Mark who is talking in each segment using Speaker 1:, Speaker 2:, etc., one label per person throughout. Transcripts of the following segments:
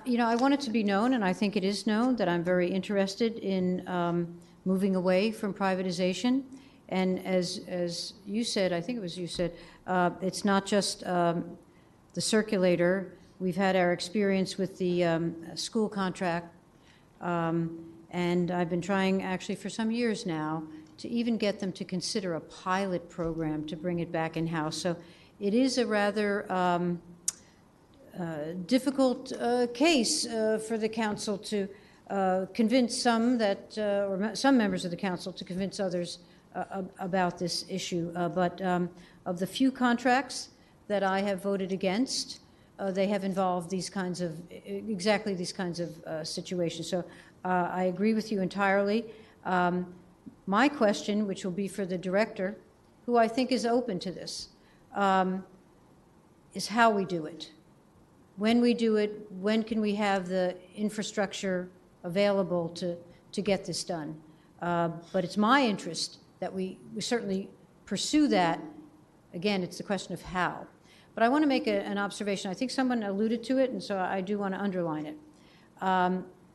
Speaker 1: You know, I want it to be known, and I think it is known, that I'm very interested in moving away from privatization. And as you said, I think it was you said, it's not just the circulator. We've had our experience with the school contract, and I've been trying actually for some years now to even get them to consider a pilot program to bring it back in-house. So it is a rather difficult case for the council to convince some that, or some members of the council to convince others about this issue. But of the few contracts that I have voted against, they have involved these kinds of, exactly these kinds of situations. So I agree with you entirely. My question, which will be for the director, who I think is open to this, is how we do it. When we do it, when can we have the infrastructure available to get this done? But it's my interest that we certainly pursue that. Again, it's the question of how. But I want to make an observation. I think someone alluded to it, and so I do want to underline it.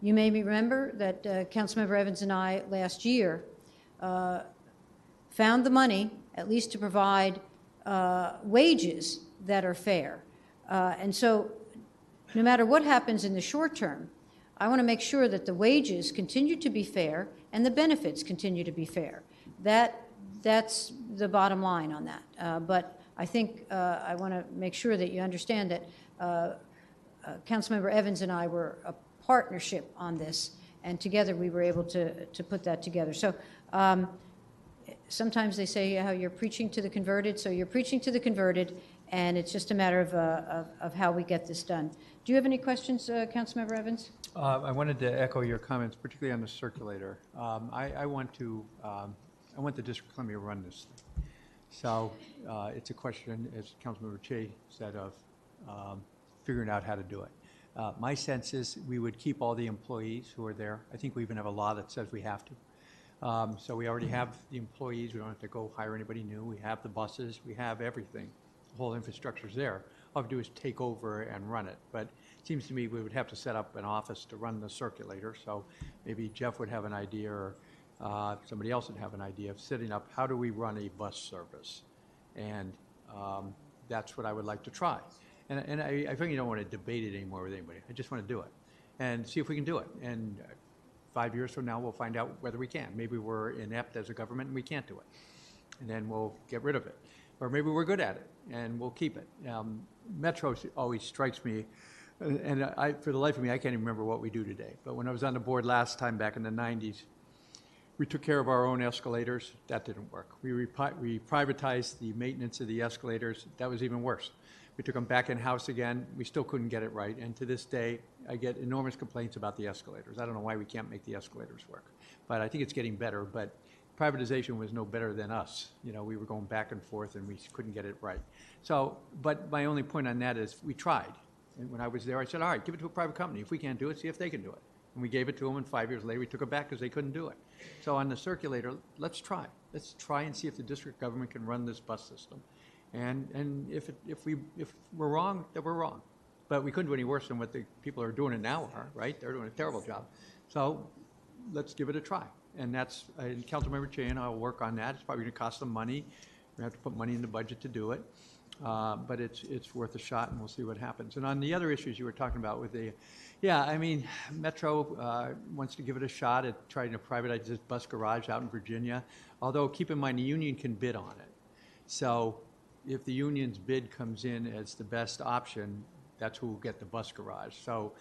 Speaker 1: You may remember that Councilmember Evans and I last year found the money, at least to provide wages that are fair. And so no matter what happens in the short term, I want to make sure that the wages continue to be fair and the benefits continue to be fair. That's the bottom line on that. But I think I want to make sure that you understand that Councilmember Evans and I were a partnership on this, and together we were able to put that together. So sometimes they say how you're preaching to the converted, so you're preaching to the converted, and it's just a matter of how we get this done. Do you have any questions, Councilmember Evans?
Speaker 2: I wanted to echo your comments, particularly on the circulator. I want the District of Columbia to run this thing. So it's a question, as Councilmember Cheh said, of figuring out how to do it. My sense is we would keep all the employees who are there. I think we even have a law that says we have to. So we already have the employees. We don't have to go hire anybody new. We have the buses. We have everything. The whole infrastructure is there. All we have to do is take over and run it. But it seems to me we would have to set up an office to run the circulator. So maybe Jeff would have an idea, or somebody else would have an idea of setting up how do we run a bus service. And that's what I would like to try. And I think you don't want to debate it anymore with anybody. I just want to do it and see if we can do it. And 5 years from now, we'll find out whether we can. Maybe we're inept as a government and we can't do it. And then we'll get rid of it. Or maybe we're good at it and we'll keep it. Metro always strikes me, and for the life of me, I can't even remember what we do today. But when I was on the board last time back in the 90s, we took care of our own escalators. That didn't work. We privatized the maintenance of the escalators. That was even worse. We took them back in-house again. We still couldn't get it right. And to this day, I get enormous complaints about the escalators. I don't know why we can't make the escalators work. But I think it's getting better. But privatization was no better than us. You know, we were going back and forth and we couldn't get it right. So, but my only point on that is we tried. And when I was there, I said, all right, give it to a private company. If we can't do it, see if they can do it. And we gave it to them, and 5 years later, we took it back because they couldn't do it. So on the circulator, let's try. Let's try and see if the district government can run this bus system. And if we're wrong, then we're wrong. But we couldn't do any worse than what the people who are doing it now are, right? They're doing a terrible job. So let's give it a try. And that's, Councilmember Cheh and I will work on that. It's probably going to cost some money. We have to put money in the budget to do it. But it's worth a shot, and we'll see what happens. And on the other issues you were talking about with the, yeah, I mean, Metro wants to give it a shot at trying to privatize this bus garage out in Virginia. Although, keep in mind, the union can bid on it. So if the union's bid comes in as the best option, that's who will get the bus garage. So,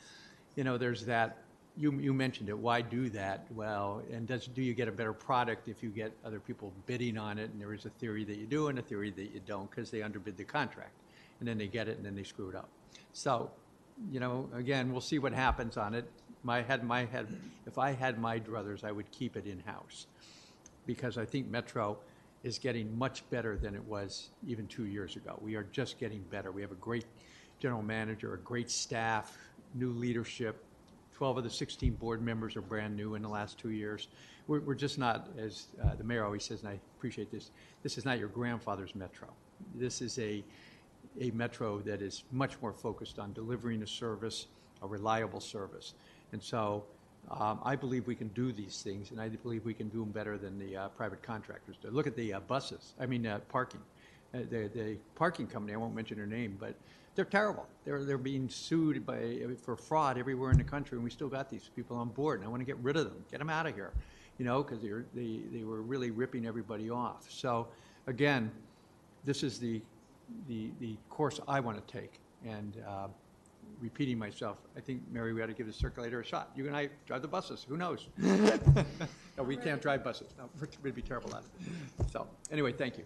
Speaker 2: you know, there's that. You mentioned it. Why do that? Well, and do you get a better product if you get other people bidding on it? And there is a theory that you do and a theory that you don't, because they underbid the contract, and then they get it and then they screw it up. So, you know, again, we'll see what happens on it. If I had my druthers, I would keep it in-house, because I think Metro is getting much better than it was even 2 years ago. We are just getting better. We have a great general manager, a great staff, new leadership. 12 of the 16 board members are brand new in the last 2 years. We're just not, as the mayor always says, and I appreciate this, this is not your grandfather's Metro. This is a Metro that is much more focused on delivering a service, a reliable service. And so I believe we can do these things, and I believe we can do them better than the private contractors do. Look at the parking. The parking company, I won't mention their name, but they're terrible. They're being sued for fraud everywhere in the country, and we still got these people on board, and I want to get rid of them, get them out of here, because they were really ripping everybody off. So again, this is the course I want to take, and repeating myself, I think, Mary, we ought to give the Circulator a shot. You and I drive the buses. Who knows? No, we can't drive buses. No, we're going to be terrible at it. So anyway, thank you.